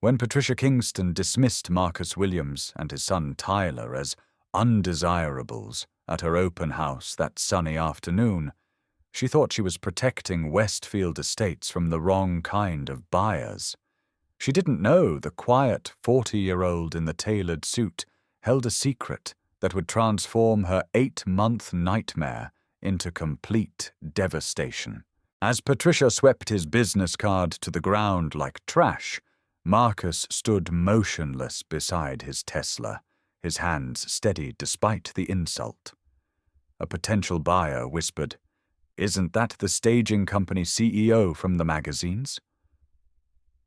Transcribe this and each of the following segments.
When Patricia Kingston dismissed Marcus Williams and his son Tyler as undesirables at her open house that sunny afternoon, she thought she was protecting Westfield Estates from the wrong kind of buyers. She didn't know the quiet 40-year-old in the tailored suit held a secret that would transform her 8-month nightmare into complete devastation. As Patricia swept his business card to the ground like trash, Marcus stood motionless beside his Tesla, his hands steady despite the insult. A potential buyer whispered, "Isn't that the staging company CEO from the magazines?"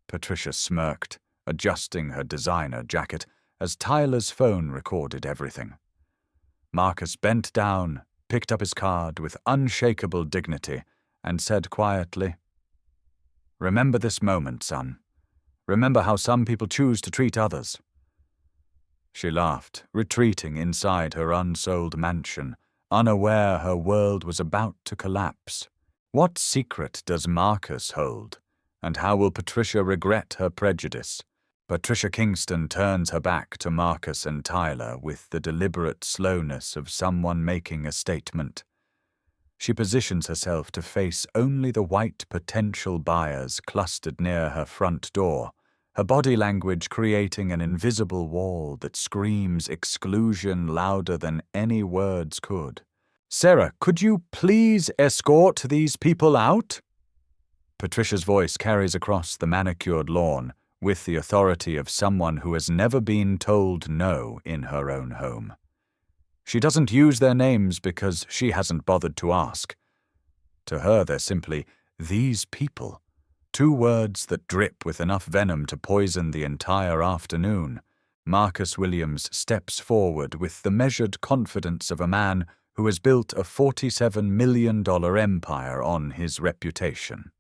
Patricia smirked, adjusting her designer jacket as Tyler's phone recorded everything. Marcus bent down, picked up his card with unshakable dignity, and said quietly, "Remember this moment, son. Remember how some people choose to treat others." She laughed, retreating inside her unsold mansion, unaware her world was about to collapse. What secret does Marcus hold? And how will Patricia regret her prejudice? Patricia Kingston turns her back to Marcus and Tyler with the deliberate slowness of someone making a statement. She positions herself to face only the white potential buyers clustered near her front door, her body language creating an invisible wall that screams exclusion louder than any words could. "Sarah, could you please escort these people out?" Patricia's voice carries across the manicured lawn with the authority of someone who has never been told no in her own home. She doesn't use their names because she hasn't bothered to ask. To her, they're simply these people, 2 words that drip with enough venom to poison the entire afternoon. Marcus Williams steps forward with the measured confidence of a man who has built a $47 million empire on his reputation.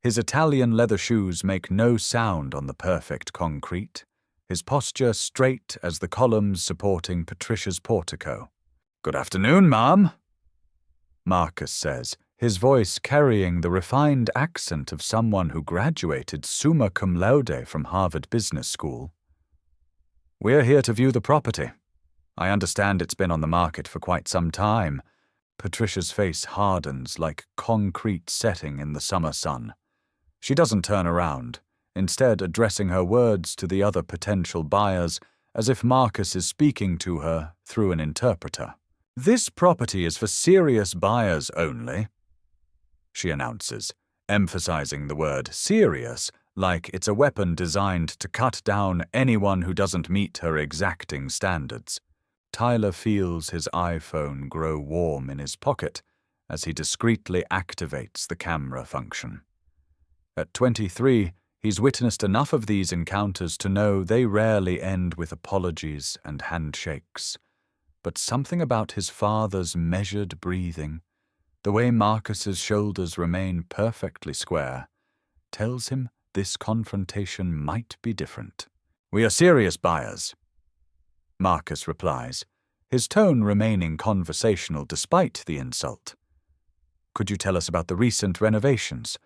His Italian leather shoes make no sound on the perfect concrete, his posture straight as the columns supporting Patricia's portico. "Good afternoon, ma'am," Marcus says, his voice carrying the refined accent of someone who graduated summa cum laude from Harvard Business School. "We're here to view the property. I understand it's been on the market for quite some time." Patricia's face hardens like concrete setting in the summer sun. She doesn't turn around, instead addressing her words to the other potential buyers as if Marcus is speaking to her through an interpreter. "This property is for serious buyers only," she announces, emphasizing the word serious like it's a weapon designed to cut down anyone who doesn't meet her exacting standards. Tyler feels his iPhone grow warm in his pocket as he discreetly activates the camera function. At 23, he's witnessed enough of these encounters to know they rarely end with apologies and handshakes. But something about his father's measured breathing, the way Marcus's shoulders remain perfectly square, tells him this confrontation might be different. "We are serious buyers," Marcus replies, his tone remaining conversational despite the insult. "Could you tell us about the recent renovations?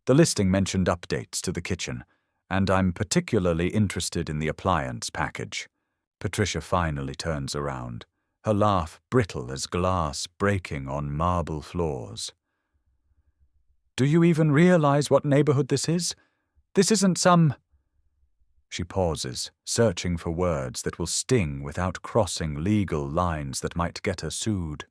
The listing mentioned updates to the kitchen, and I'm particularly interested in the appliance package." Patricia finally turns around, her laugh brittle as glass breaking on marble floors. "Do you even realize what neighborhood this is? This isn't some—" She pauses, searching for words that will sting without crossing legal lines that might get her sued.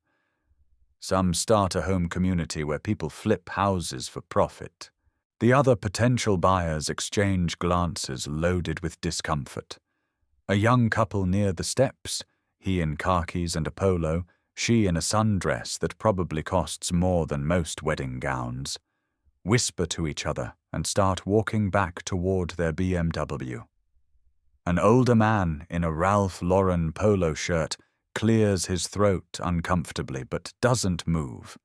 "Some starter home community where people flip houses for profit." The other potential buyers exchange glances loaded with discomfort. A young couple near the steps, he in khakis and a polo, she in a sundress that probably costs more than most wedding gowns, whisper to each other and start walking back toward their BMW. An older man in a Ralph Lauren polo shirt clears his throat uncomfortably but doesn't move,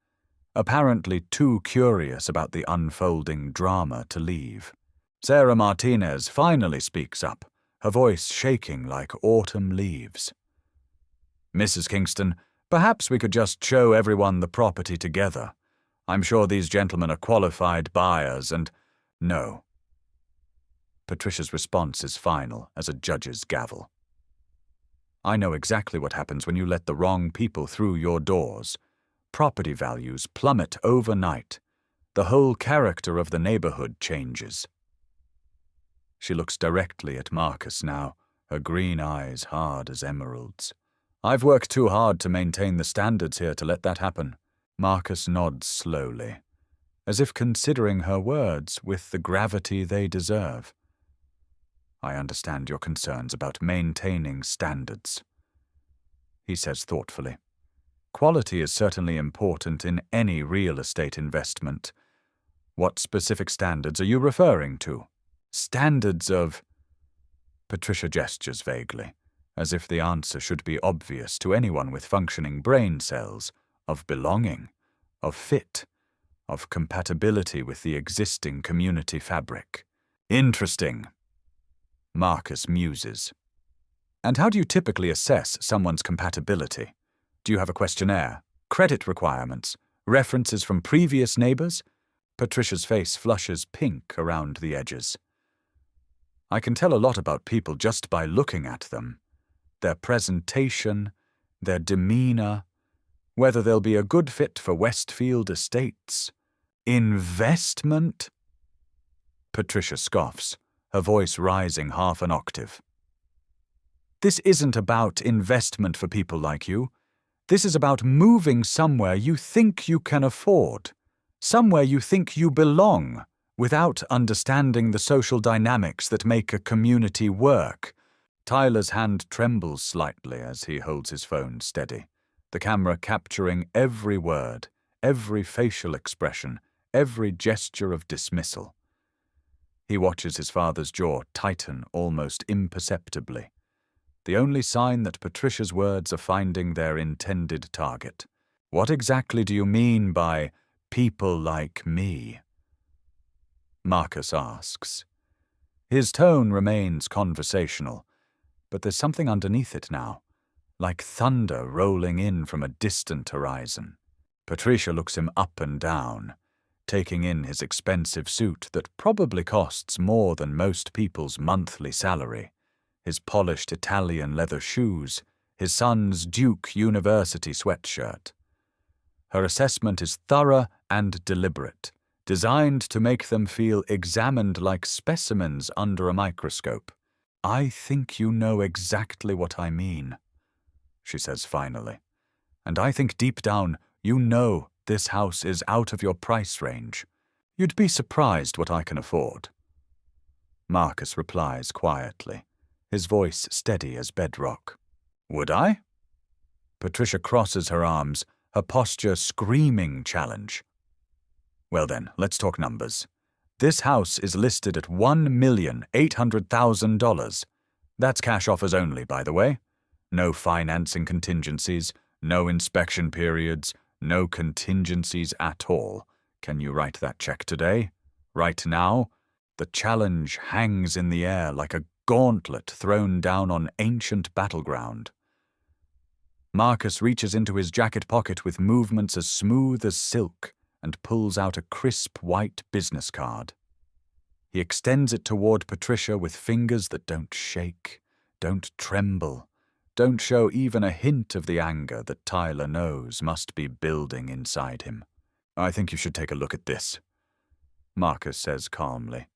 apparently too curious about the unfolding drama to leave. Sarah Martinez finally speaks up, her voice shaking like autumn leaves. "Mrs. Kingston, perhaps we could just show everyone the property together. I'm sure these gentlemen are qualified buyers and—" "No," Patricia's response is final as a judge's gavel. I know exactly what happens when you let the wrong people through your doors. Property values plummet overnight. The whole character of the neighborhood changes. She looks directly at Marcus now, her green eyes hard as emeralds. I've worked too hard to maintain the standards here to let that happen. Marcus nods slowly, as if considering her words with the gravity they deserve. I understand your concerns about maintaining standards, he says thoughtfully. Quality is certainly important in any real estate investment. What specific standards are you referring to? Standards of... Patricia gestures vaguely, as if the answer should be obvious to anyone with functioning brain cells, of belonging, of fit, of compatibility with the existing community fabric. Interesting. Marcus muses. And how do you typically assess someone's compatibility? Do you have a questionnaire, credit requirements, references from previous neighbors? Patricia's face flushes pink around the edges. I can tell a lot about people just by looking at them. Their presentation, their demeanor, whether they'll be a good fit for Westfield Estates. Investment? Patricia scoffs, her voice rising half an octave. This isn't about investment for people like you. This is about moving somewhere you think you can afford, somewhere you think you belong, without understanding the social dynamics that make a community work. Tyler's hand trembles slightly as he holds his phone steady, the camera capturing every word, every facial expression, every gesture of dismissal. He watches his father's jaw tighten almost imperceptibly, the only sign that Patricia's words are finding their intended target. What exactly do you mean by people like me? Marcus asks. His tone remains conversational, but there's something underneath it now, like thunder rolling in from a distant horizon. Patricia looks him up and down, taking in his expensive suit that probably costs more than most people's monthly salary, his polished Italian leather shoes, his son's Duke University sweatshirt. Her assessment is thorough and deliberate, designed to make them feel examined like specimens under a microscope. I think you know exactly what I mean, she says finally. And I think deep down you know this house is out of your price range. You'd be surprised what I can afford. Marcus replies quietly, his voice steady as bedrock. Would I? Patricia crosses her arms, her posture screaming challenge. Well then, let's talk numbers. This house is listed at $1,800,000. That's cash offers only, by the way. No financing contingencies, no inspection periods, no contingencies at all. Can you write that check today? Right now? The challenge hangs in the air like a gauntlet thrown down on ancient battleground. Marcus reaches into his jacket pocket with movements as smooth as silk and pulls out a crisp white business card. He extends it toward Patricia with fingers that don't shake, don't tremble, don't show even a hint of the anger that Tyler knows must be building inside him. I think you should take a look at this, Marcus says calmly.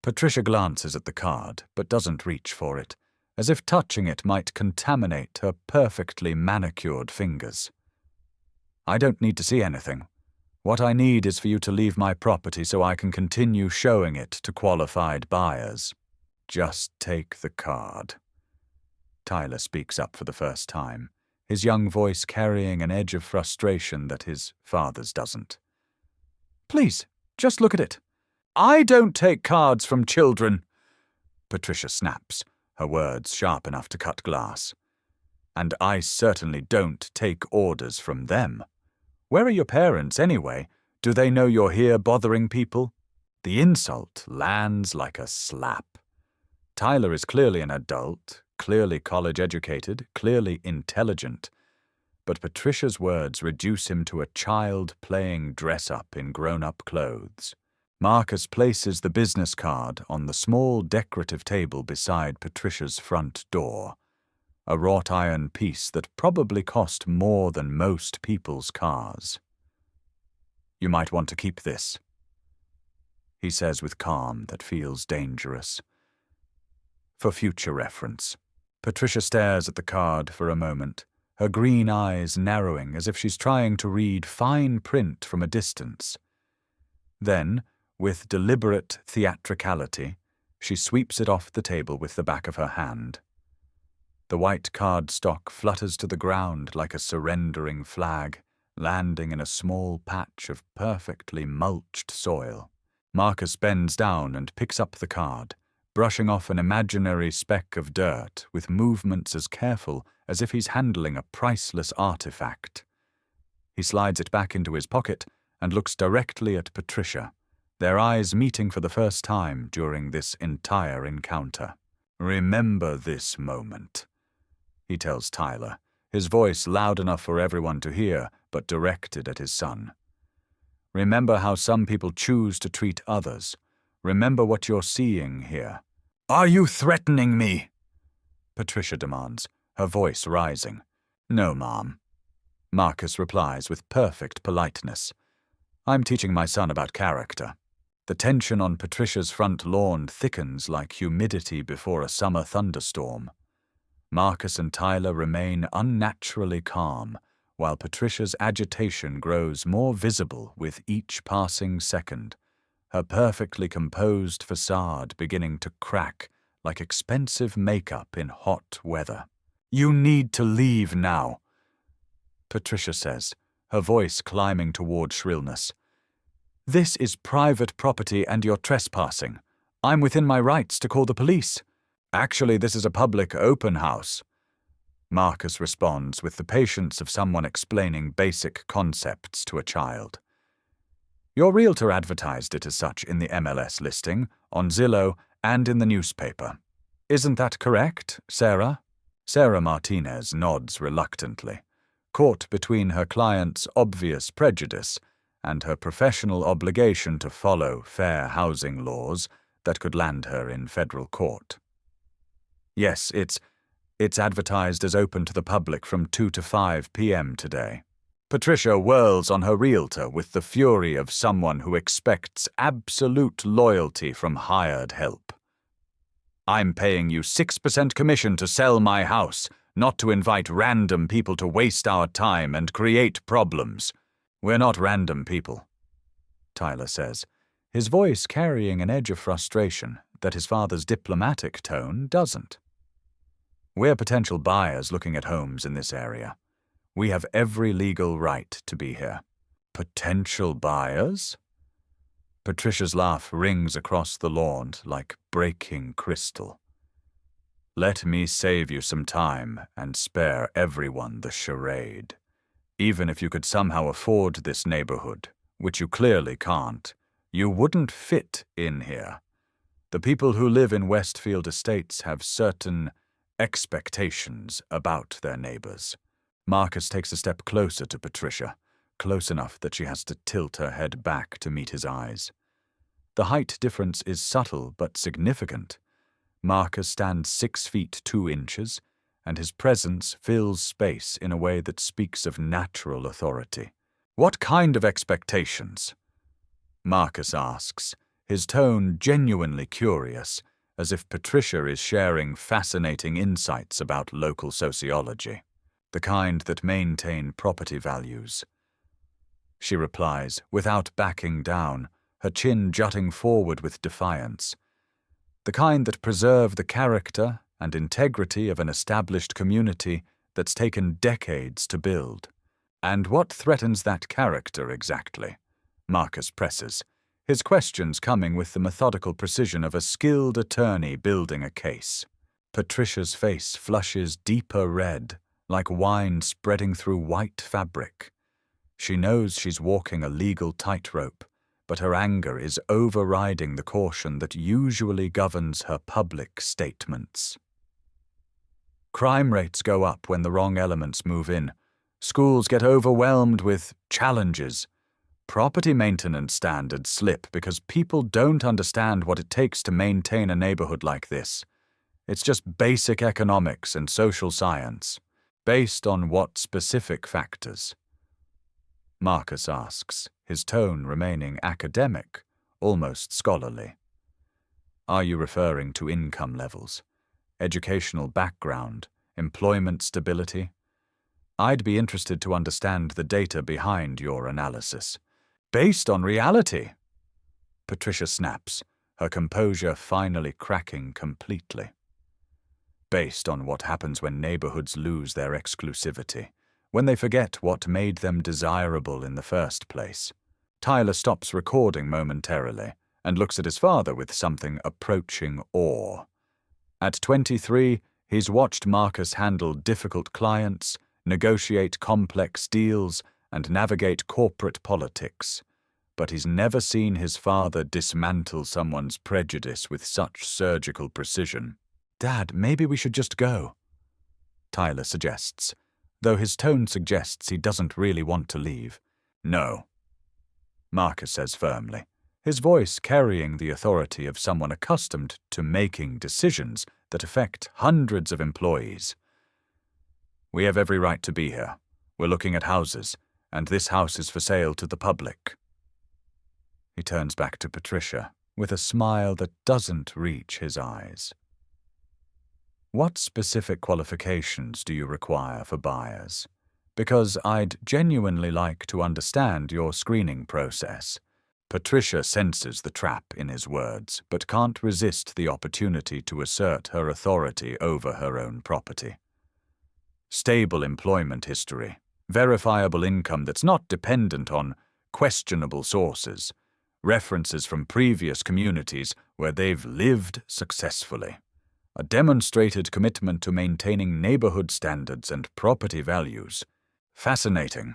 Patricia glances at the card, but doesn't reach for it, as if touching it might contaminate her perfectly manicured fingers. I don't need to see anything. What I need is for you to leave my property so I can continue showing it to qualified buyers. Just take the card. Tyler speaks up for the first time, his young voice carrying an edge of frustration that his father's doesn't. Please, just look at it. I don't take cards from children, Patricia snaps, her words sharp enough to cut glass. And I certainly don't take orders from them. Where are your parents, anyway? Do they know you're here bothering people? The insult lands like a slap. Tyler is clearly an adult, clearly college-educated, clearly intelligent, but Patricia's words reduce him to a child playing dress-up in grown-up clothes. Marcus places the business card on the small decorative table beside Patricia's front door, a wrought iron piece that probably cost more than most people's cars. "You might want to keep this," he says with calm that feels dangerous. "For future reference." Patricia stares at the card for a moment, her green eyes narrowing as if she's trying to read fine print from a distance. Then, with deliberate theatricality, she sweeps it off the table with the back of her hand. The white cardstock flutters to the ground like a surrendering flag, landing in a small patch of perfectly mulched soil. Marcus bends down and picks up the card, brushing off an imaginary speck of dirt with movements as careful as if he's handling a priceless artifact. He slides it back into his pocket and looks directly at Patricia, their eyes meeting for the first time during this entire encounter. "Remember this moment," he tells Tyler, his voice loud enough for everyone to hear, but directed at his son. "Remember how some people choose to treat others. Remember what you're seeing here." "Are you threatening me?" Patricia demands, her voice rising. "No, Mom," Marcus replies with perfect politeness. "I'm teaching my son about character." The tension on Patricia's front lawn thickens like humidity before a summer thunderstorm. Marcus and Tyler remain unnaturally calm, while Patricia's agitation grows more visible with each passing second, her perfectly composed facade beginning to crack like expensive makeup in hot weather. "You need to leave now," Patricia says, her voice climbing toward shrillness. "This is private property and you're trespassing. I'm within my rights to call the police." "Actually, this is a public open house," Marcus responds with the patience of someone explaining basic concepts to a child. "Your realtor advertised it as such in the MLS listing, on Zillow, and in the newspaper. Isn't that correct, Sarah?" Sarah Martinez nods reluctantly, caught between her client's obvious prejudice and her professional obligation to follow fair housing laws that could land her in federal court. "Yes, it's advertised as open to the public from 2 to 5 p.m. today." Patricia whirls on her realtor with the fury of someone who expects absolute loyalty from hired help. "I'm paying you 6% commission to sell my house, not to invite random people to waste our time and create problems." "We're not random people," Tyler says, his voice carrying an edge of frustration that his father's diplomatic tone doesn't. "We're potential buyers looking at homes in this area. We have every legal right to be here." "Potential buyers?" Patricia's laugh rings across the lawn like breaking crystal. "Let me save you some time and spare everyone the charade. Even if you could somehow afford this neighborhood, which you clearly can't, you wouldn't fit in here. The people who live in Westfield Estates have certain expectations about their neighbors." Marcus takes a step closer to Patricia, close enough that she has to tilt her head back to meet his eyes. The height difference is subtle but significant. Marcus stands 6 feet 2 inches, and his presence fills space in a way that speaks of natural authority. "What kind of expectations?" Marcus asks, his tone genuinely curious, as if Patricia is sharing fascinating insights about local sociology. "The kind that maintain property values," she replies, without backing down, her chin jutting forward with defiance. "The kind that preserve the character and integrity of an established community that's taken decades to build." "And what threatens that character exactly?" Marcus presses, his questions coming with the methodical precision of a skilled attorney building a case. Patricia's face flushes deeper red, like wine spreading through white fabric. She knows she's walking a legal tightrope, but her anger is overriding the caution that usually governs her public statements. Crime rates go up when the wrong elements move in. Schools get overwhelmed with challenges. Property maintenance standards slip because people don't understand what it takes to maintain a neighborhood like this. It's just basic economics and social science. Based on what specific factors? Marcus asks, his tone remaining academic, almost scholarly. Are you referring to income levels, educational background, employment stability? I'd be interested to understand the data behind your analysis. Based on reality? Patricia snaps, her composure finally cracking completely. Based on what happens when neighborhoods lose their exclusivity, when they forget what made them desirable in the first place. Tyler stops recording momentarily and looks at his father with something approaching awe. At 23, he's watched Marcus handle difficult clients, negotiate complex deals, and navigate corporate politics. But he's never seen his father dismantle someone's prejudice with such surgical precision. Dad, maybe we should just go, Tyler suggests, though his tone suggests he doesn't really want to leave. No, Marcus says firmly, his voice carrying the authority of someone accustomed to making decisions that affect hundreds of employees. We have every right to be here. We're looking at houses, and this house is for sale to the public. He turns back to Patricia with a smile that doesn't reach his eyes. What specific qualifications do you require for buyers? Because I'd genuinely like to understand your screening process. Patricia senses the trap in his words, but can't resist the opportunity to assert her authority over her own property. Stable employment history, verifiable income that's not dependent on questionable sources, references from previous communities where they've lived successfully. A demonstrated commitment to maintaining neighborhood standards and property values. Fascinating.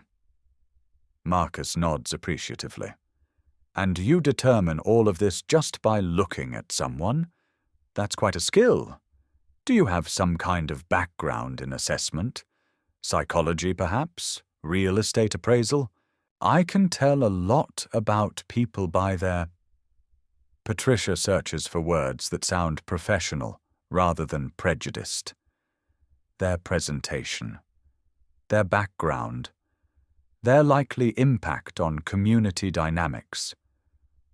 Marcus nods appreciatively. And you determine all of this just by looking at someone? That's quite a skill. Do you have some kind of background in assessment? Psychology, perhaps? Real estate appraisal? I can tell a lot about people by their... Patricia searches for words that sound professional rather than prejudiced. Their presentation, their background, their likely impact on community dynamics,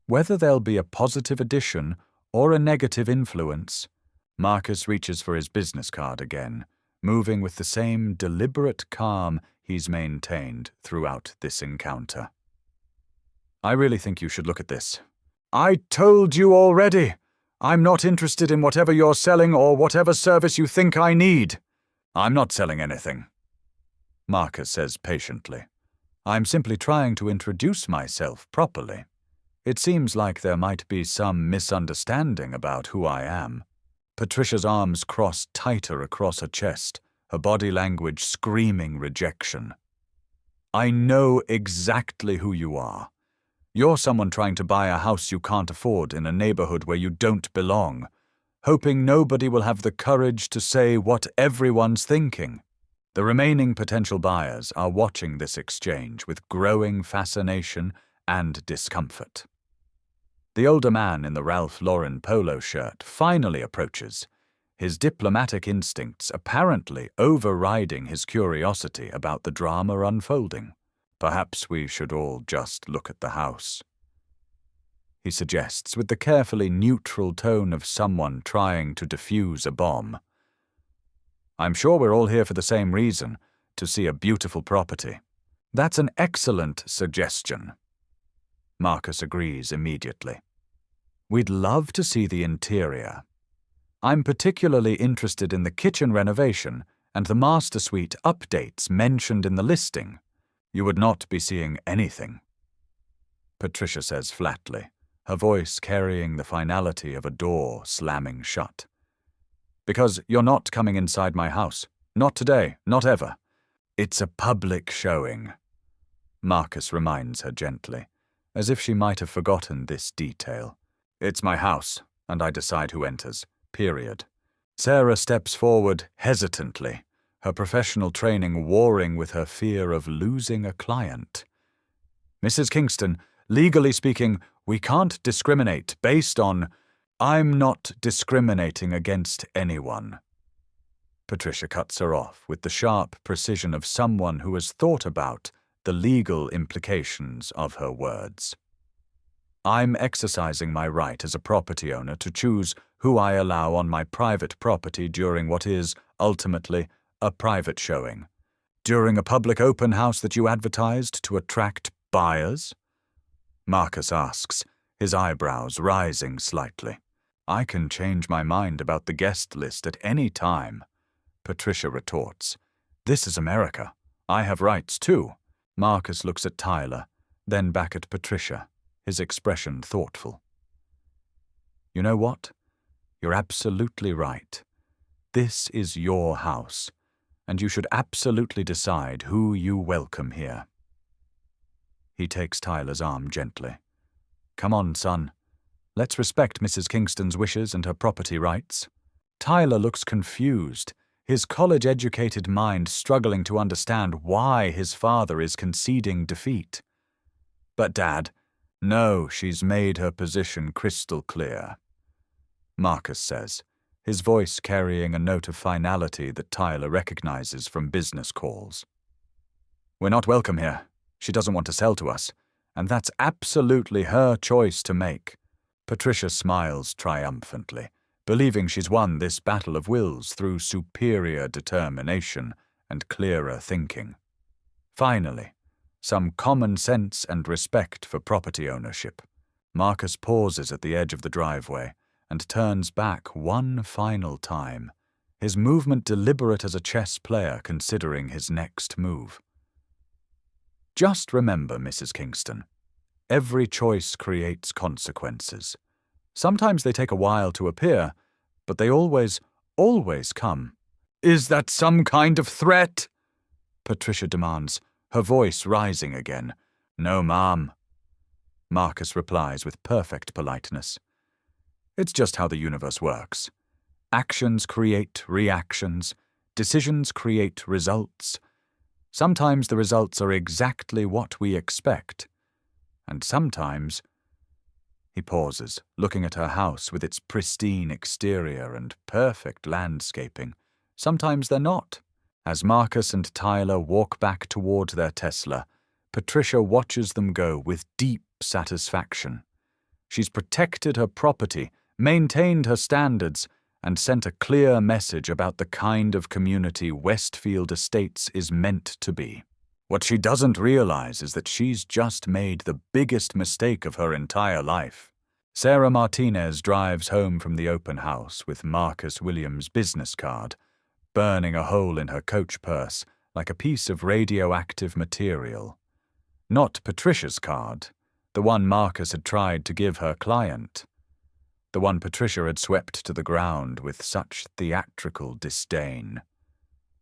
whether they'll be a positive addition or a negative influence. Marcus reaches for his business card again, moving with the same deliberate calm he's maintained throughout this encounter. I really think you should look at this. I told you already! I'm not interested in whatever you're selling or whatever service you think I need. I'm not selling anything, Marcus says patiently. I'm simply trying to introduce myself properly. It seems like there might be some misunderstanding about who I am. Patricia's arms cross tighter across her chest, her body language screaming rejection. I know exactly who you are. You're someone trying to buy a house you can't afford in a neighborhood where you don't belong, hoping nobody will have the courage to say what everyone's thinking. The remaining potential buyers are watching this exchange with growing fascination and discomfort. The older man in the Ralph Lauren polo shirt finally approaches, his diplomatic instincts apparently overriding his curiosity about the drama unfolding. Perhaps we should all just look at the house, he suggests with the carefully neutral tone of someone trying to defuse a bomb. I'm sure we're all here for the same reason, to see a beautiful property. That's an excellent suggestion. Marcus agrees immediately. We'd love to see the interior. I'm particularly interested in the kitchen renovation and the master suite updates mentioned in the listing. You would not be seeing anything, Patricia says flatly, her voice carrying the finality of a door slamming shut. Because you're not coming inside my house. Not today, not ever. It's a public showing, Marcus reminds her gently, as if she might have forgotten this detail. It's my house, and I decide who enters, period. Sarah steps forward hesitantly, her professional training warring with her fear of losing a client. Mrs. Kingston, legally speaking, we can't discriminate based on— I'm not discriminating against anyone. Patricia cuts her off with the sharp precision of someone who has thought about the legal implications of her words. I'm exercising my right as a property owner to choose who I allow on my private property during what is, ultimately, a private showing. During a public open house that you advertised to attract buyers? Marcus asks, his eyebrows rising slightly. I can change my mind about the guest list at any time. Patricia retorts, this is America. I have rights too. Marcus looks at Tyler, then back at Patricia, his expression thoughtful. You know what? You're absolutely right. This is your house, and you should absolutely decide who you welcome here. He takes Tyler's arm gently. Come on, son. Let's respect Mrs. Kingston's wishes and her property rights. Tyler looks confused, his college-educated mind struggling to understand why his father is conceding defeat. But Dad, no, she's made her position crystal clear. Marcus says, his voice carrying a note of finality that Tyler recognizes from business calls. We're not welcome here. She doesn't want to sell to us, and that's absolutely her choice to make. Patricia smiles triumphantly, believing she's won this battle of wills through superior determination and clearer thinking. Finally, some common sense and respect for property ownership. Marcus pauses at the edge of the driveway and turns back one final time, his movement deliberate as a chess player considering his next move. Just remember, Mrs. Kingston, every choice creates consequences. Sometimes they take a while to appear, but they always come. Is that some kind of threat? Patricia demands, her voice rising again. No, ma'am. Marcus replies with perfect politeness. It's just how the universe works. Actions create reactions. Decisions create results. Sometimes the results are exactly what we expect. And sometimes— He pauses, looking at her house with its pristine exterior and perfect landscaping. Sometimes they're not. As Marcus and Tyler walk back toward their Tesla, Patricia watches them go with deep satisfaction. She's protected her property, maintained her standards, and sent a clear message about the kind of community Westfield Estates is meant to be. What she doesn't realize is that she's just made the biggest mistake of her entire life. Sarah Martinez drives home from the open house with Marcus Williams' business card, burning a hole in her coach purse like a piece of radioactive material. Not Patricia's card, the one Marcus had tried to give her client. The one Patricia had swept to the ground with such theatrical disdain.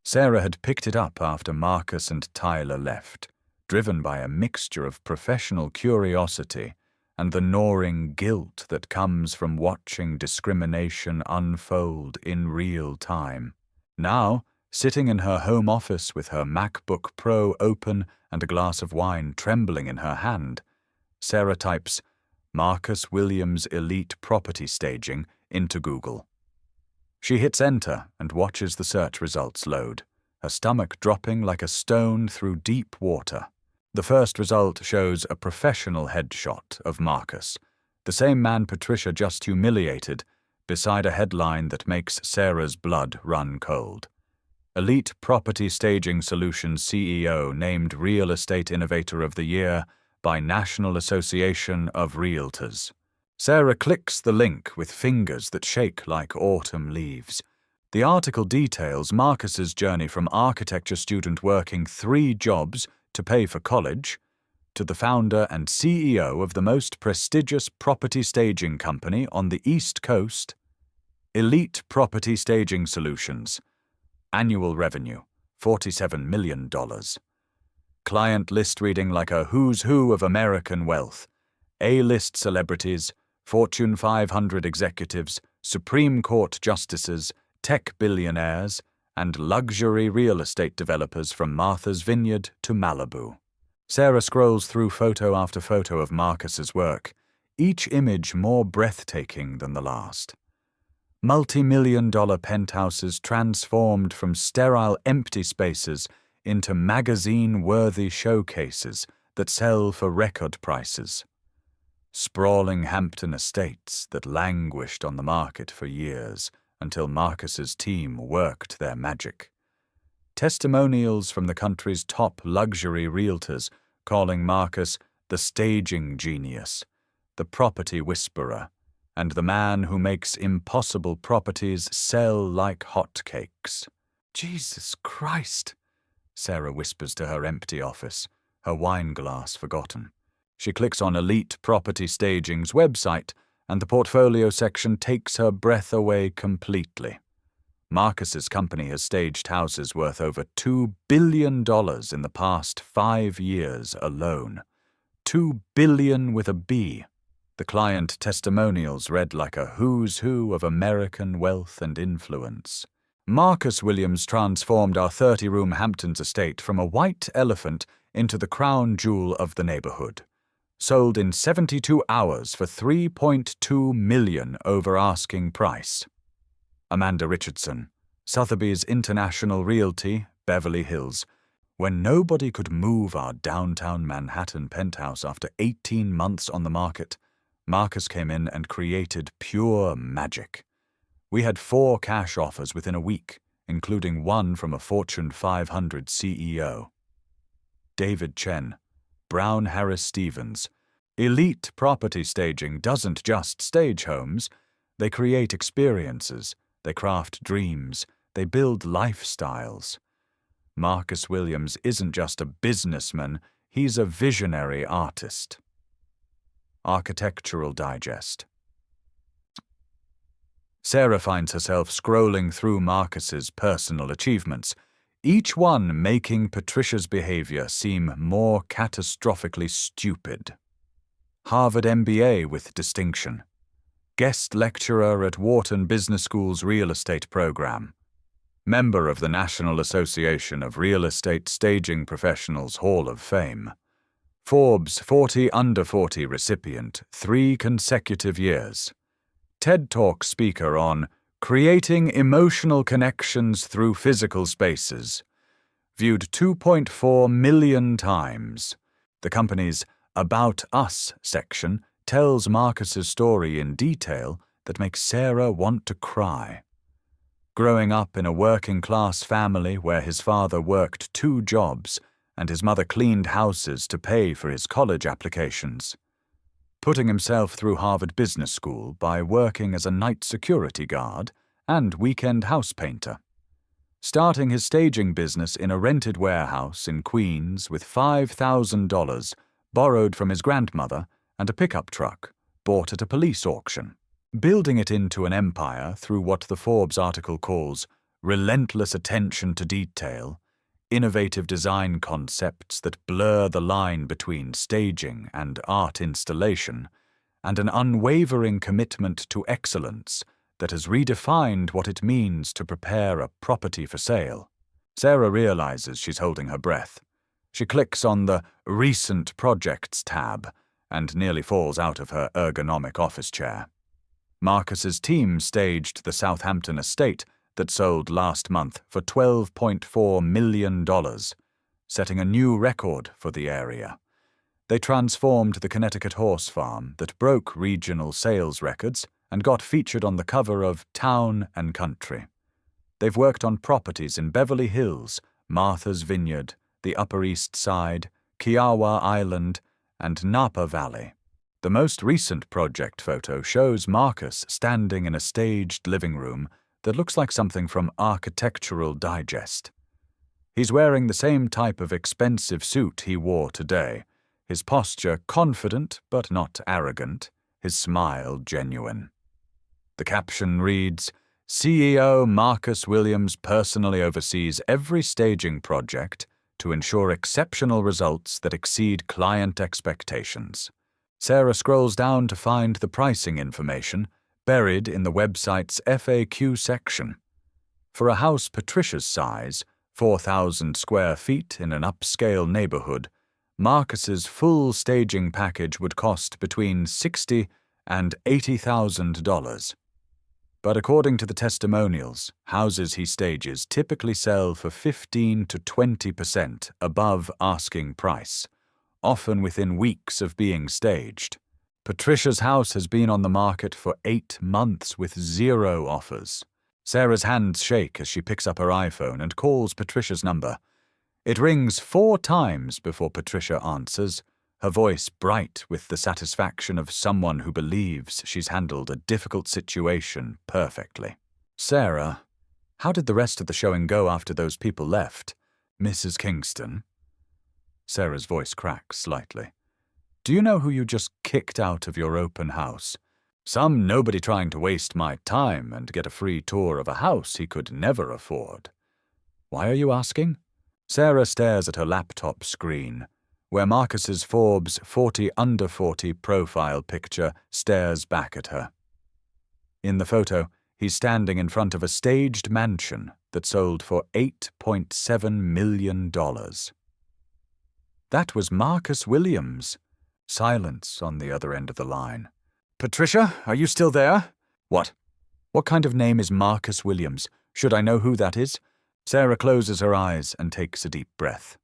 Sarah had picked it up after Marcus and Tyler left, driven by a mixture of professional curiosity and the gnawing guilt that comes from watching discrimination unfold in real time. Now, sitting in her home office with her MacBook Pro open and a glass of wine trembling in her hand, Sarah types Marcus Williams Elite Property Staging into Google. She hits enter and watches the search results load, her stomach dropping like a stone through deep water. The first result shows a professional headshot of Marcus, the same man Patricia just humiliated, beside a headline that makes Sarah's blood run cold. Elite Property Staging Solutions CEO named Real Estate Innovator of the Year by National Association of Realtors. Sarah clicks the link with fingers that shake like autumn leaves. The article details Marcus's journey from architecture student working 3 jobs to pay for college, to the founder and CEO of the most prestigious property staging company on the East Coast, Elite Property Staging Solutions. Annual revenue, $47 million. Client list reading like a who's who of American wealth. A-list celebrities, Fortune 500 executives, Supreme Court justices, tech billionaires, and luxury real estate developers from Martha's Vineyard to Malibu. Sarah scrolls through photo after photo of Marcus's work, each image more breathtaking than the last. Multi-million-dollar penthouses transformed from sterile empty spaces into magazine-worthy showcases that sell for record prices. Sprawling Hampton estates that languished on the market for years until Marcus's team worked their magic. Testimonials from the country's top luxury realtors calling Marcus the staging genius, the property whisperer, and the man who makes impossible properties sell like hotcakes. Jesus Christ, Sarah whispers to her empty office, her wine glass forgotten. She clicks on Elite Property Staging's website, and the portfolio section takes her breath away completely. Marcus's company has staged houses worth over $2 billion in the past 5 years alone. $2 billion with a B. The client testimonials read like a who's who of American wealth and influence. Marcus Williams transformed our 30-room Hamptons estate from a white elephant into the crown jewel of the neighborhood. Sold in 72 hours for $3.2 million over asking price. Amanda Richardson, Sotheby's International Realty, Beverly Hills. When nobody could move our downtown Manhattan penthouse after 18 months on the market, Marcus came in and created pure magic. We had 4 cash offers within a week, including one from a Fortune 500 CEO. David Chen, Brown Harris Stevens. Elite Property Staging doesn't just stage homes. They create experiences, they craft dreams, they build lifestyles. Marcus Williams isn't just a businessman, he's a visionary artist. Architectural Digest. Sarah finds herself scrolling through Marcus's personal achievements, each one making Patricia's behavior seem more catastrophically stupid. Harvard MBA with distinction. Guest lecturer at Wharton Business School's real estate program. Member of the National Association of Real Estate Staging Professionals Hall of Fame. Forbes 40 Under 40 recipient 3 consecutive years. TED Talk speaker on Creating Emotional Connections Through Physical Spaces. Viewed 2.4 million times. The company's About Us section tells Marcus's story in detail that makes Sarah want to cry. Growing up in a working-class family where his father worked 2 jobs and his mother cleaned houses to pay for his college applications. Putting himself through Harvard Business School by working as a night security guard and weekend house painter. Starting his staging business in a rented warehouse in Queens with $5,000 borrowed from his grandmother and a pickup truck bought at a police auction. Building it into an empire through what the Forbes article calls relentless attention to detail, innovative design concepts that blur the line between staging and art installation, and an unwavering commitment to excellence that has redefined what it means to prepare a property for sale. Sarah realizes she's holding her breath. She clicks on the Recent Projects tab and nearly falls out of her ergonomic office chair. Marcus's team staged the Southampton estate that sold last month for $12.4 million, setting a new record for the area. They transformed the Connecticut horse farm that broke regional sales records and got featured on the cover of Town and Country. They've worked on properties in Beverly Hills, Martha's Vineyard, the Upper East Side, Kiowa Island, and Napa Valley. The most recent project photo shows Marcus standing in a staged living room that looks like something from Architectural Digest. He's wearing the same type of expensive suit he wore today, his posture confident but not arrogant, his smile genuine. The caption reads, CEO Marcus Williams personally oversees every staging project to ensure exceptional results that exceed client expectations. Sarah scrolls down to find the pricing information buried in the website's FAQ section. For a house Patricia's size, 4,000 square feet in an upscale neighborhood, Marcus's full staging package would cost between $60,000 and $80,000. But according to the testimonials, houses he stages typically sell for 15 to 20% above asking price, often within weeks of being staged. Patricia's house has been on the market for 8 months with 0 offers. Sarah's hands shake as she picks up her iPhone and calls Patricia's number. It rings 4 times before Patricia answers, her voice bright with the satisfaction of someone who believes she's handled a difficult situation perfectly. Sarah, how did the rest of the showing go after those people left? Mrs. Kingston? Sarah's voice cracks slightly. Do you know who you just kicked out of your open house? Some nobody trying to waste my time and get a free tour of a house he could never afford. Why are you asking? Sarah stares at her laptop screen, where Marcus's Forbes 40 Under 40 profile picture stares back at her. In the photo, he's standing in front of a staged mansion that sold for $8.7 million. That was Marcus Williams. Silence on the other end of the line. Patricia, are you still there? What? What kind of name is Marcus Williams? Should I know who that is? Sarah closes her eyes and takes a deep breath.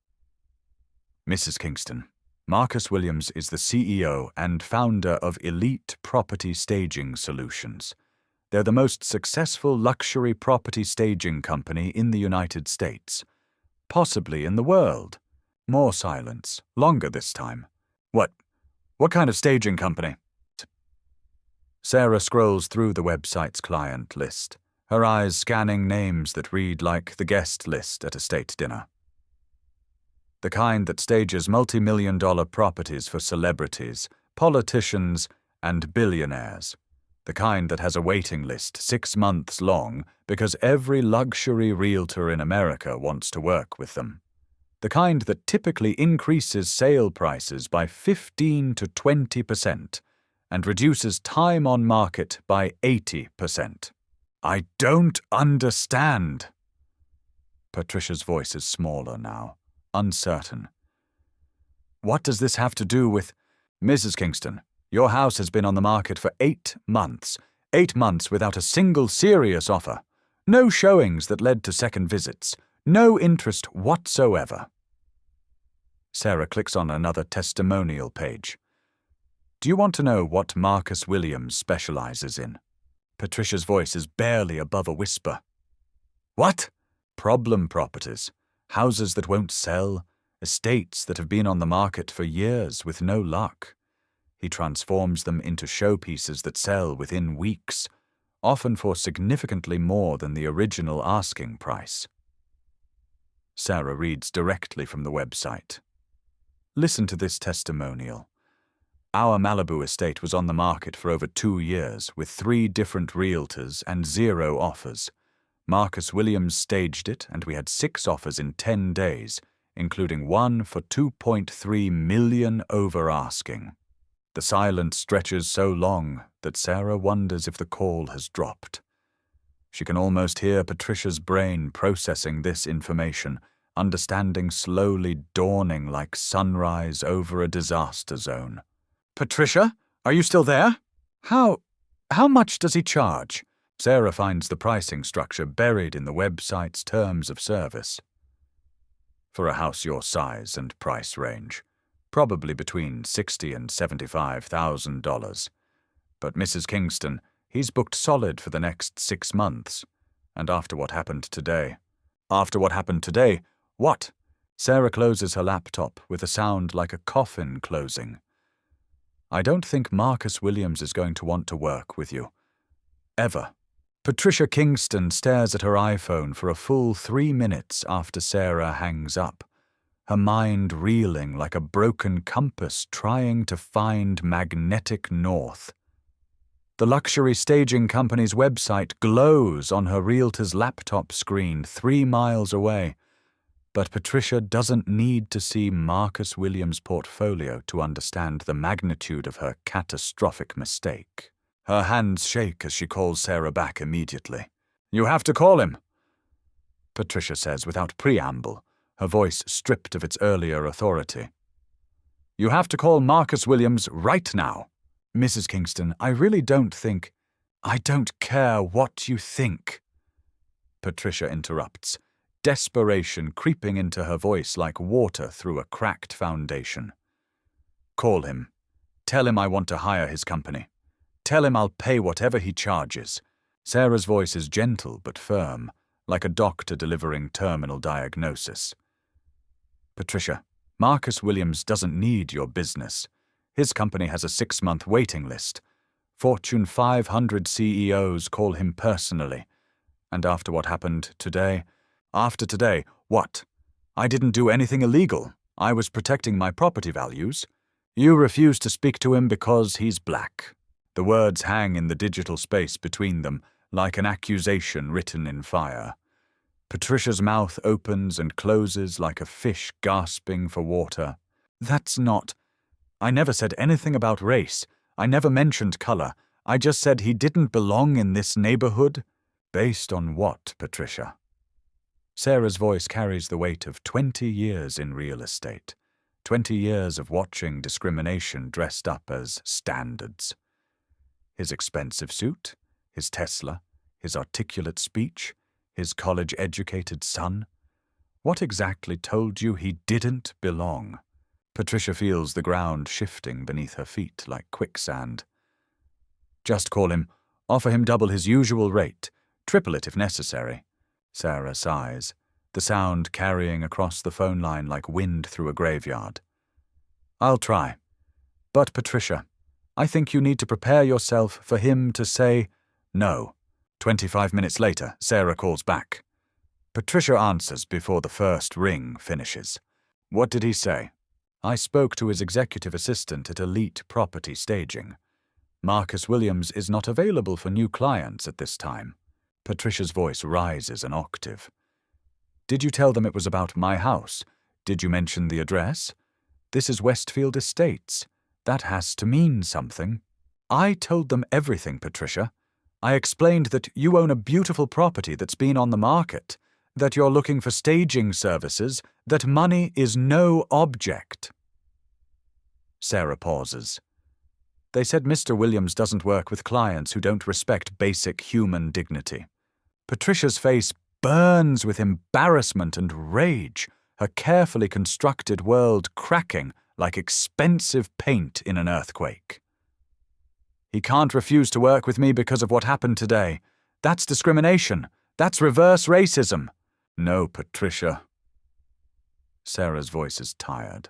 Mrs. Kingston, Marcus Williams is the CEO and founder of Elite Property Staging Solutions. They're the most successful luxury property staging company in the United States. Possibly in the world. More silence, longer this time. What kind of staging company? Sarah scrolls through the website's client list, her eyes scanning names that read like the guest list at a state dinner. The kind that stages multi-million-dollar properties for celebrities, politicians, and billionaires. The kind that has a waiting list 6 months long because every luxury realtor in America wants to work with them. The kind that typically increases sale prices by 15 to 20% and reduces time on market by 80%. I don't understand. Patricia's voice is smaller now, uncertain. What does this have to do with... Mrs. Kingston, your house has been on the market for 8 months. 8 months without a single serious offer. No showings that led to second visits. No interest whatsoever. Sarah clicks on another testimonial page. Do you want to know what Marcus Williams specializes in? Patricia's voice is barely above a whisper. What? Problem properties. Houses that won't sell. Estates that have been on the market for years with no luck. He transforms them into showpieces that sell within weeks, often for significantly more than the original asking price. Sarah reads directly from the website. Listen to this testimonial. Our Malibu estate was on the market for over 2 years with 3 different realtors and 0 offers. Marcus Williams staged it and we had 6 offers in 10 days, including one for $2.3 million over asking. The silence stretches so long that Sarah wonders if the call has dropped. She can almost hear Patricia's brain processing this information, understanding slowly dawning like sunrise over a disaster zone. Patricia, are you still there? How much does he charge? Sarah finds the pricing structure buried in the website's terms of service. For a house your size and price range, probably between $60,000 and $75,000. But Mrs. Kingston, he's booked solid for the next 6 months. And after what happened today... After what happened today? What? Sarah closes her laptop with a sound like a coffin closing. I don't think Marcus Williams is going to want to work with you. Ever. Patricia Kingston stares at her iPhone for a full 3 minutes after Sarah hangs up, her mind reeling like a broken compass trying to find magnetic north. The luxury staging company's website glows on her realtor's laptop screen 3 miles away. But Patricia doesn't need to see Marcus Williams' portfolio to understand the magnitude of her catastrophic mistake. Her hands shake as she calls Sarah back immediately. You have to call him, Patricia says without preamble, her voice stripped of its earlier authority. You have to call Marcus Williams right now. Mrs. Kingston, I really don't think— I don't care what you think. Patricia interrupts, desperation creeping into her voice like water through a cracked foundation. Call him. Tell him I want to hire his company. Tell him I'll pay whatever he charges. Sarah's voice is gentle but firm, like a doctor delivering terminal diagnosis. Patricia, Marcus Williams doesn't need your business. His company has a 6-month waiting list. Fortune 500 CEOs call him personally. And after what happened today— After today, what? I didn't do anything illegal. I was protecting my property values. You refuse to speak to him because he's black. The words hang in the digital space between them, like an accusation written in fire. Patricia's mouth opens and closes like a fish gasping for water. That's not— I never said anything about race. I never mentioned color. I just said he didn't belong in this neighborhood. Based on what, Patricia? Sarah's voice carries the weight of 20 years in real estate. 20 years of watching discrimination dressed up as standards. His expensive suit, his Tesla, his articulate speech, his college-educated son. What exactly told you he didn't belong? Patricia feels the ground shifting beneath her feet like quicksand. Just call him. Offer him double his usual rate. Triple it if necessary. Sarah sighs, the sound carrying across the phone line like wind through a graveyard. I'll try. But, Patricia, I think you need to prepare yourself for him to say no. 25 minutes later, Sarah calls back. Patricia answers before the first ring finishes. What did he say? I spoke to his executive assistant at Elite Property Staging. Marcus Williams is not available for new clients at this time. Patricia's voice rises an octave. Did you tell them it was about my house? Did you mention the address? This is Westfield Estates. That has to mean something. I told them everything, Patricia. I explained that you own a beautiful property that's been on the market, that you're looking for staging services, that money is no object. Sarah pauses. They said Mr. Williams doesn't work with clients who don't respect basic human dignity. Patricia's face burns with embarrassment and rage, her carefully constructed world cracking like expensive paint in an earthquake. He can't refuse to work with me because of what happened today. That's discrimination. That's reverse racism. No, Patricia. Sarah's voice is tired,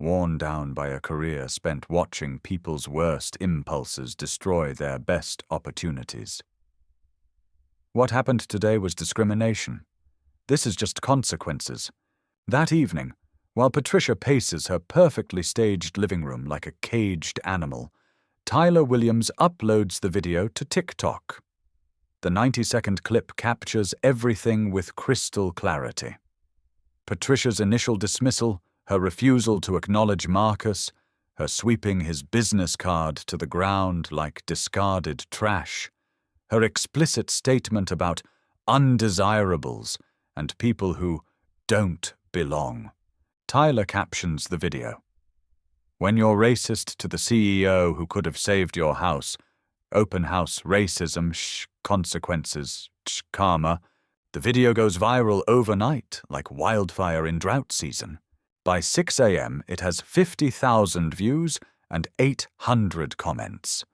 worn down by a career spent watching people's worst impulses destroy their best opportunities. What happened today was discrimination. This is just consequences. That evening, while Patricia paces her perfectly staged living room like a caged animal, Tyler Williams uploads the video to TikTok. The 90-second clip captures everything with crystal clarity. Patricia's initial dismissal, her refusal to acknowledge Marcus, her sweeping his business card to the ground like discarded trash, her explicit statement about undesirables and people who don't belong. Tyler captions the video. When you're racist to the CEO who could have saved your house, open house racism, consequences, karma, the video goes viral overnight like wildfire in drought season. By 6 a.m., it has 50,000 views and 800 comments.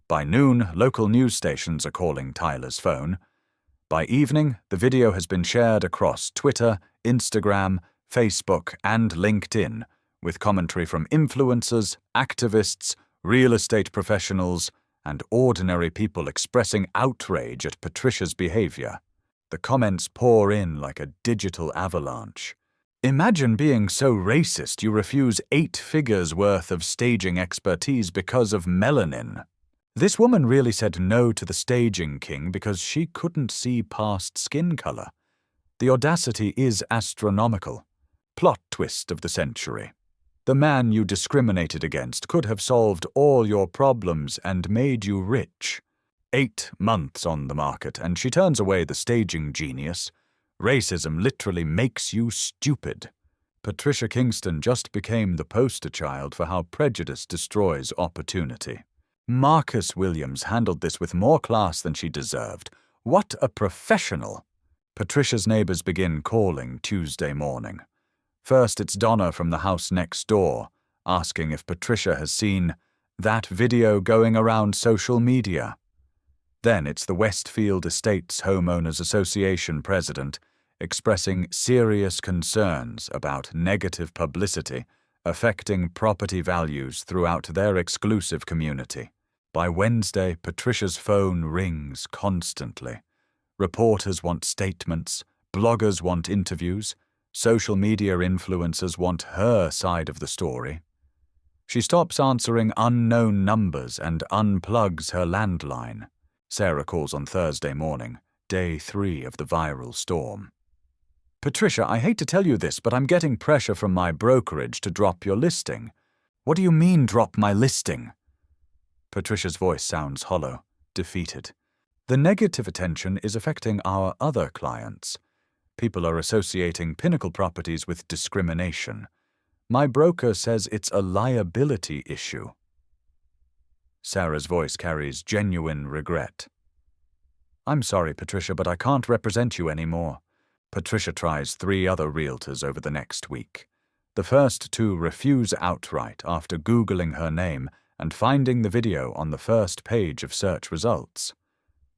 By noon, local news stations are calling Tyler's phone. By evening, the video has been shared across Twitter, Instagram, Facebook, and LinkedIn, with commentary from influencers, activists, real estate professionals, and ordinary people expressing outrage at Patricia's behavior. The comments pour in like a digital avalanche. Imagine being so racist you refuse 8 figures worth of staging expertise because of melanin. This woman really said no to the staging king because she couldn't see past skin color. The audacity is astronomical. Plot twist of the century. The man you discriminated against could have solved all your problems and made you rich. 8 months on the market, and she turns away the staging genius. Racism literally makes you stupid. Patricia Kingston just became the poster child for how prejudice destroys opportunity. Marcus Williams handled this with more class than she deserved. What a professional! Patricia's neighbors begin calling Tuesday morning. First, it's Donna from the house next door, asking if Patricia has seen that video going around social media. Then it's the Westfield Estates Homeowners Association president expressing serious concerns about negative publicity affecting property values throughout their exclusive community. By Wednesday, Patricia's phone rings constantly. Reporters want statements, bloggers want interviews, social media influencers want her side of the story. She stops answering unknown numbers and unplugs her landline. Sarah calls on Thursday morning, day 3 of the viral storm. Patricia, I hate to tell you this, but I'm getting pressure from my brokerage to drop your listing. What do you mean, drop my listing? Patricia's voice sounds hollow, defeated. The negative attention is affecting our other clients. People are associating Pinnacle properties with discrimination. My broker says it's a liability issue. Sarah's voice carries genuine regret. I'm sorry, Patricia, but I can't represent you anymore. Patricia tries 3 other realtors over the next week. The first 2 refuse outright after Googling her name and finding the video on the first page of search results.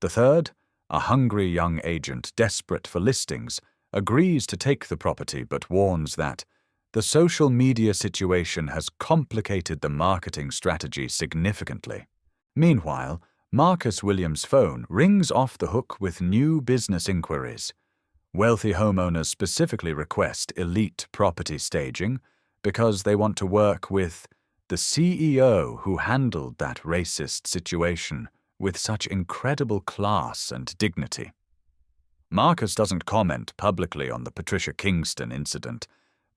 The third, a hungry young agent desperate for listings, agrees to take the property but warns that the social media situation has complicated the marketing strategy significantly. Meanwhile, Marcus Williams' phone rings off the hook with new business inquiries. Wealthy homeowners specifically request elite property staging because they want to work with the CEO who handled that racist situation with such incredible class and dignity. Marcus doesn't comment publicly on the Patricia Kingston incident,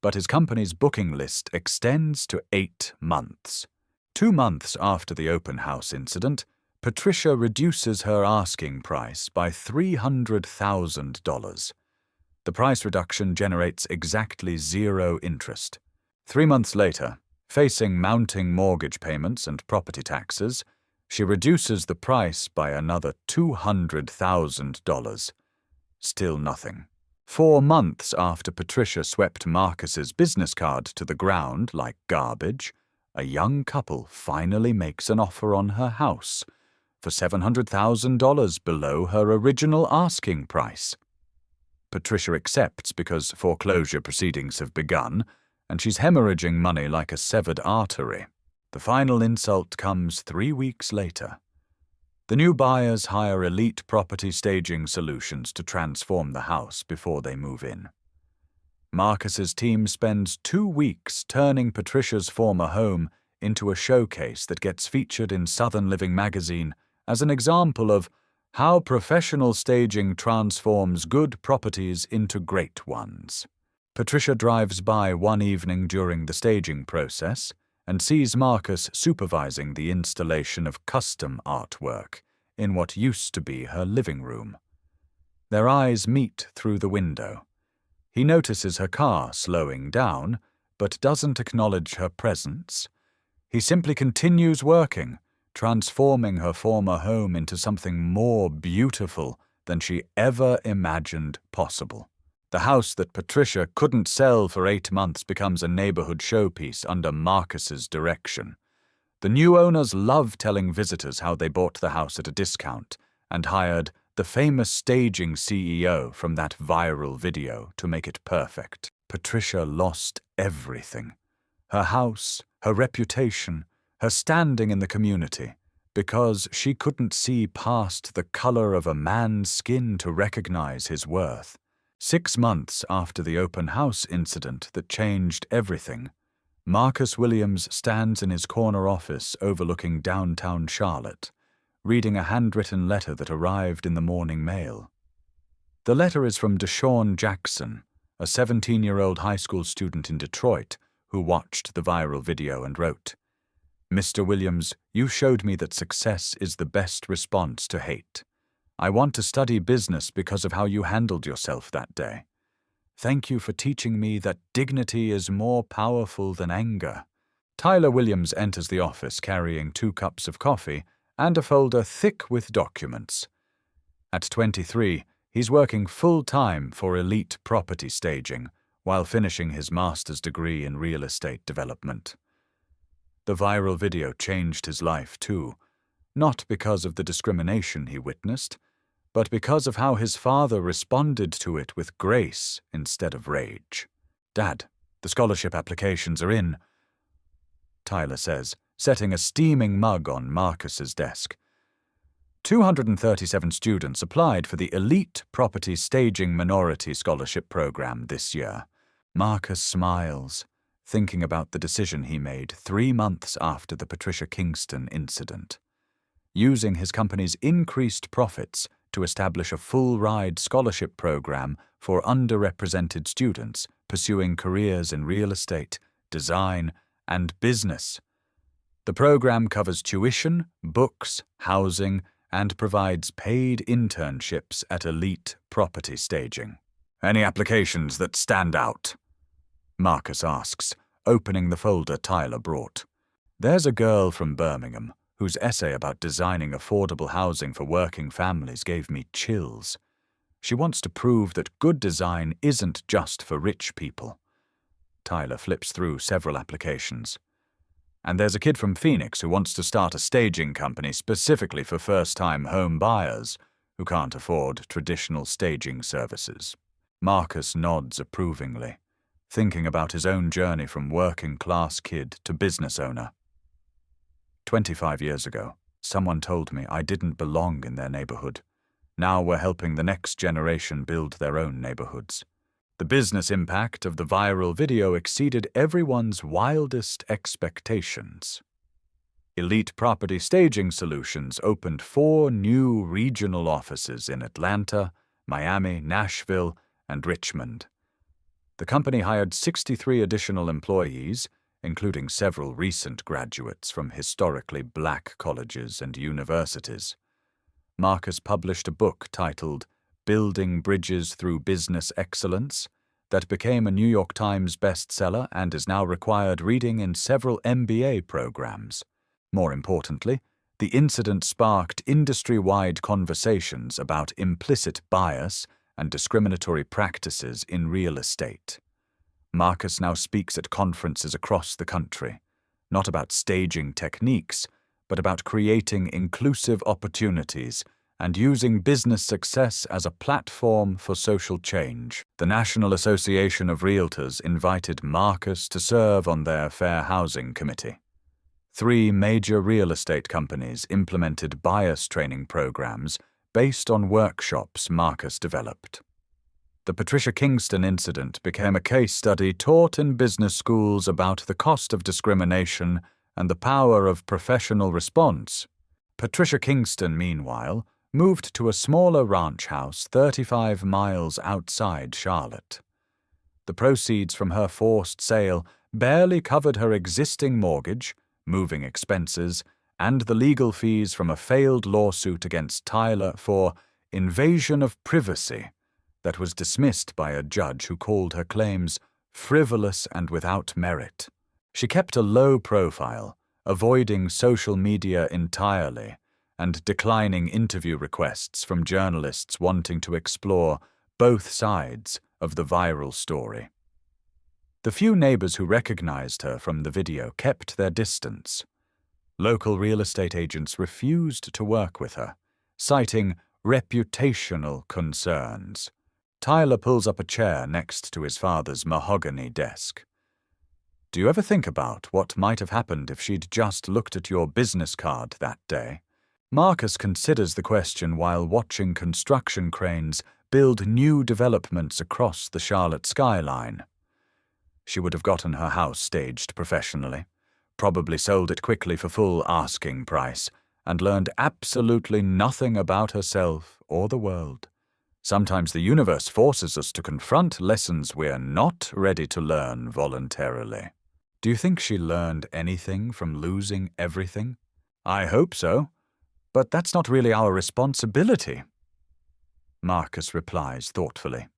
but his company's booking list extends to 8 months. 2 months after the open house incident, Patricia reduces her asking price by $300,000. The price reduction generates exactly 0 interest. 3 months later, facing mounting mortgage payments and property taxes, she reduces the price by another $200,000. Still nothing. 4 months after Patricia swept Marcus's business card to the ground like garbage, a young couple finally makes an offer on her house for $700,000 below her original asking price. Patricia accepts because foreclosure proceedings have begun, and she's hemorrhaging money like a severed artery. The final insult comes 3 weeks later. The new buyers hire elite property staging solutions to transform the house before they move in. Marcus's team spends 2 weeks turning Patricia's former home into a showcase that gets featured in Southern Living magazine as an example of how professional staging transforms good properties into great ones. Patricia drives by one evening during the staging process and sees Marcus supervising the installation of custom artwork in what used to be her living room. Their eyes meet through the window. He notices her car slowing down, but doesn't acknowledge her presence. He simply continues working, transforming her former home into something more beautiful than she ever imagined possible. The house that Patricia couldn't sell for 8 months becomes a neighborhood showpiece under Marcus's direction. The new owners love telling visitors how they bought the house at a discount and hired the famous staging CEO from that viral video to make it perfect. Patricia lost everything. Her house, her reputation, her standing in the community, because she couldn't see past the color of a man's skin to recognize his worth. 6 months after the open house incident that changed everything, Marcus Williams stands in his corner office overlooking downtown Charlotte, reading a handwritten letter that arrived in the morning mail. The letter is from Deshaun Jackson, a 17-year-old high school student in Detroit who watched the viral video and wrote, "Mr. Williams, you showed me that success is the best response to hate. I want to study business because of how you handled yourself that day. Thank you for teaching me that dignity is more powerful than anger. Tyler Williams enters the office carrying 2 cups of coffee and a folder thick with documents. At 23, he's working full-time for Elite Property Staging while finishing his master's degree in real estate development. The viral video changed his life too, not because of the discrimination he witnessed, but because of how his father responded to it with grace instead of rage. "Dad, the scholarship applications are in," Tyler says, setting a steaming mug on Marcus's desk. 237 students applied for the Elite Property Staging Minority Scholarship Program this year. Marcus smiles, thinking about the decision he made 3 months after the Patricia Kingston incident. Using his company's increased profits to establish a full-ride scholarship program for underrepresented students pursuing careers in real estate, design, and business. The program covers tuition, books, housing, and provides paid internships at Elite Property Staging. "Any applications that stand out?" Marcus asks, opening the folder Tyler brought. "There's a girl from Birmingham whose essay about designing affordable housing for working families gave me chills. She wants to prove that good design isn't just for rich people." Tyler flips through several applications. "And there's a kid from Phoenix who wants to start a staging company specifically for first-time home buyers who can't afford traditional staging services." Marcus nods approvingly, thinking about his own journey from working-class kid to business owner. 25 years ago, someone told me I didn't belong in their neighborhood. Now we're helping the next generation build their own neighborhoods. The business impact of the viral video exceeded everyone's wildest expectations. Elite Property Staging Solutions opened 4 new regional offices in Atlanta, Miami, Nashville, and Richmond. The company hired 63 additional employees, including several recent graduates from historically black colleges and universities. Marcus published a book titled Building Bridges Through Business Excellence that became a New York Times bestseller and is now required reading in several MBA programs. More importantly, the incident sparked industry-wide conversations about implicit bias and discriminatory practices in real estate. Marcus now speaks at conferences across the country, not about staging techniques, but about creating inclusive opportunities and using business success as a platform for social change. The National Association of Realtors invited Marcus to serve on their Fair Housing Committee. 3 major real estate companies implemented bias training programs based on workshops Marcus developed. The Patricia Kingston incident became a case study taught in business schools about the cost of discrimination and the power of professional response. Patricia Kingston, meanwhile, moved to a smaller ranch house 35 miles outside Charlotte. The proceeds from her forced sale barely covered her existing mortgage, moving expenses, and the legal fees from a failed lawsuit against Tyler for invasion of privacy that was dismissed by a judge who called her claims frivolous and without merit. She kept a low profile, avoiding social media entirely, and declining interview requests from journalists wanting to explore both sides of the viral story. The few neighbors who recognized her from the video kept their distance. Local real estate agents refused to work with her, citing reputational concerns. Tyler pulls up a chair next to his father's mahogany desk. "Do you ever think about what might have happened if she'd just looked at your business card that day?" Marcus considers the question while watching construction cranes build new developments across the Charlotte skyline. She would have gotten her house staged professionally, probably sold it quickly for full asking price, and learned absolutely nothing about herself or the world. Sometimes the universe forces us to confront lessons we're not ready to learn voluntarily. Do you think she learned anything from losing everything? I hope so. But that's not really our responsibility. Marcus replies thoughtfully.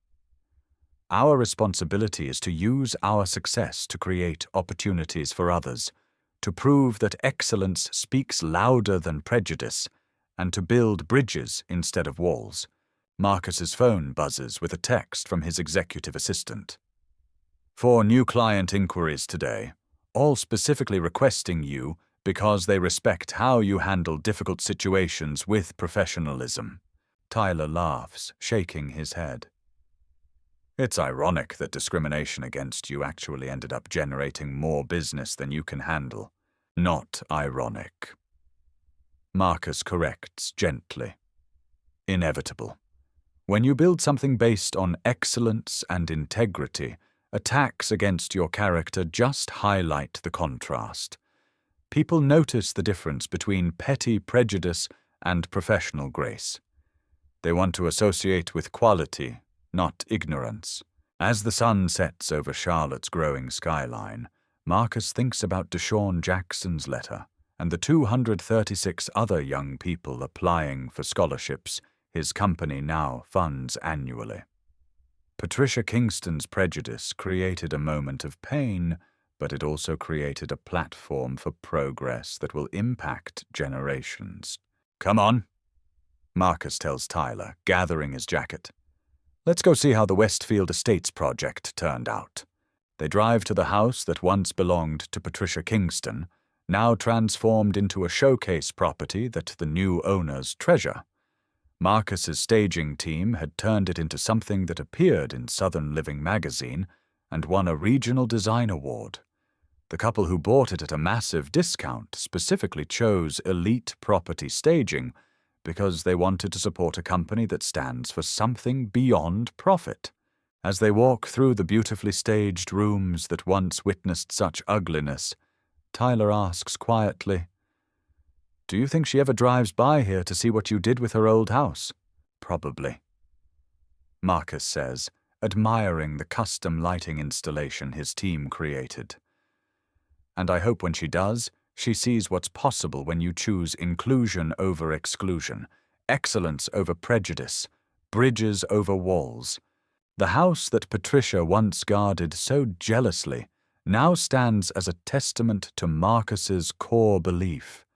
Our responsibility is to use our success to create opportunities for others, to prove that excellence speaks louder than prejudice, and to build bridges instead of walls. Marcus's phone buzzes with a text from his executive assistant. 4 new client inquiries today, all specifically requesting you because they respect how you handle difficult situations with professionalism. Tyler laughs, shaking his head. It's ironic that discrimination against you actually ended up generating more business than you can handle. Not ironic. Marcus corrects gently. Inevitable. When you build something based on excellence and integrity, attacks against your character just highlight the contrast. People notice the difference between petty prejudice and professional grace. They want to associate with quality, not ignorance. As the sun sets over Charlotte's growing skyline, Marcus thinks about Deshaun Jackson's letter and the 236 other young people applying for scholarships his company now funds annually. Patricia Kingston's prejudice created a moment of pain, but it also created a platform for progress that will impact generations. Come on, Marcus tells Tyler, gathering his jacket. Let's go see how the Westfield Estates project turned out. They drive to the house that once belonged to Patricia Kingston, now transformed into a showcase property that the new owners treasure. Marcus's staging team had turned it into something that appeared in Southern Living magazine and won a regional design award. The couple who bought it at a massive discount specifically chose elite property staging because they wanted to support a company that stands for something beyond profit. As they walk through the beautifully staged rooms that once witnessed such ugliness, Tyler asks quietly, "Do you think she ever drives by here to see what you did with her old house?" "Probably," Marcus says, admiring the custom lighting installation his team created. "And I hope when she does, she sees what's possible when you choose inclusion over exclusion, excellence over prejudice, bridges over walls. The house that Patricia once guarded so jealously now stands as a testament to Marcus's core belief.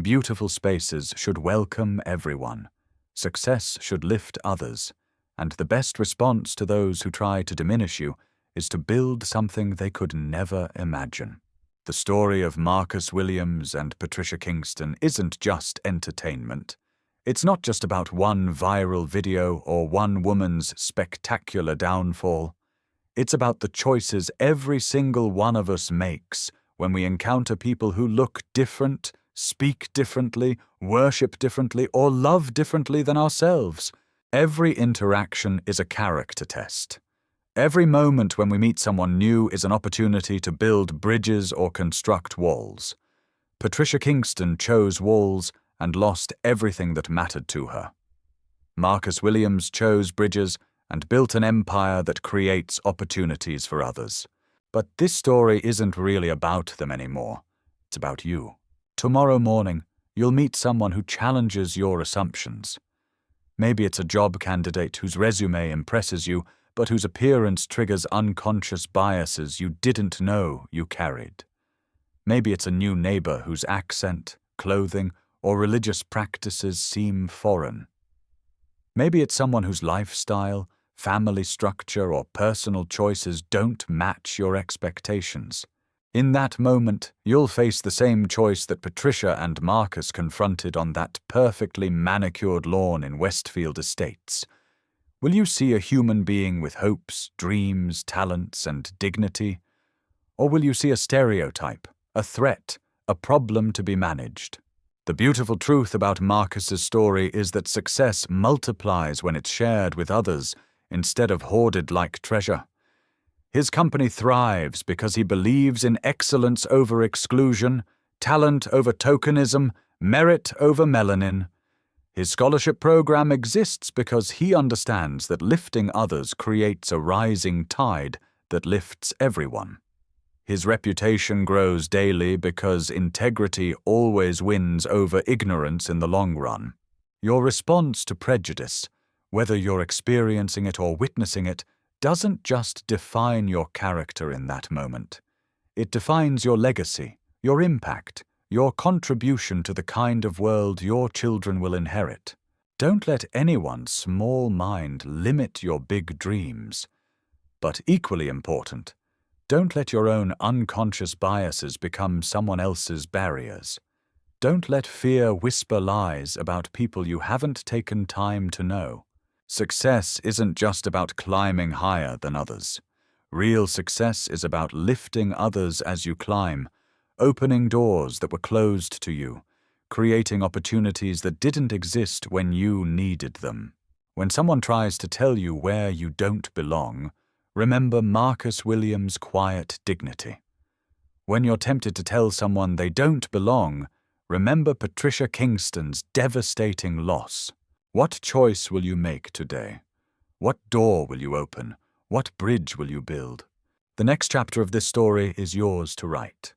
Beautiful spaces should welcome everyone. Success should lift others, and the best response to those who try to diminish you is to build something they could never imagine." The story of Marcus Williams and Patricia Kingston isn't just entertainment. It's not just about one viral video or one woman's spectacular downfall. It's about the choices every single one of us makes when we encounter people who look different, speak differently, worship differently, or love differently than ourselves. Every interaction is a character test. Every moment when we meet someone new is an opportunity to build bridges or construct walls. Patricia Kingston chose walls and lost everything that mattered to her. Marcus Williams chose bridges and built an empire that creates opportunities for others. But this story isn't really about them anymore. It's about you. Tomorrow morning, you'll meet someone who challenges your assumptions. Maybe it's a job candidate whose resume impresses you, but whose appearance triggers unconscious biases you didn't know you carried. Maybe it's a new neighbor whose accent, clothing, or religious practices seem foreign. Maybe it's someone whose lifestyle, family structure, or personal choices don't match your expectations. In that moment, you'll face the same choice that Patricia and Marcus confronted on that perfectly manicured lawn in Westfield Estates. Will you see a human being with hopes, dreams, talents, and dignity? Or will you see a stereotype, a threat, a problem to be managed? The beautiful truth about Marcus's story is that success multiplies when it's shared with others instead of hoarded like treasure. His company thrives because he believes in excellence over exclusion, talent over tokenism, merit over melanin. His scholarship program exists because he understands that lifting others creates a rising tide that lifts everyone. His reputation grows daily because integrity always wins over ignorance in the long run. Your response to prejudice, whether you're experiencing it or witnessing it, doesn't just define your character in that moment. It defines your legacy, your impact, your contribution to the kind of world your children will inherit. Don't let anyone's small mind limit your big dreams. But equally important, don't let your own unconscious biases become someone else's barriers. Don't let fear whisper lies about people you haven't taken time to know. Success isn't just about climbing higher than others. Real success is about lifting others as you climb, opening doors that were closed to you, creating opportunities that didn't exist when you needed them. When someone tries to tell you where you don't belong, remember Marcus Williams' quiet dignity. When you're tempted to tell someone they don't belong, remember Patricia Kingston's devastating loss. What choice will you make today? What door will you open? What bridge will you build? The next chapter of this story is yours to write.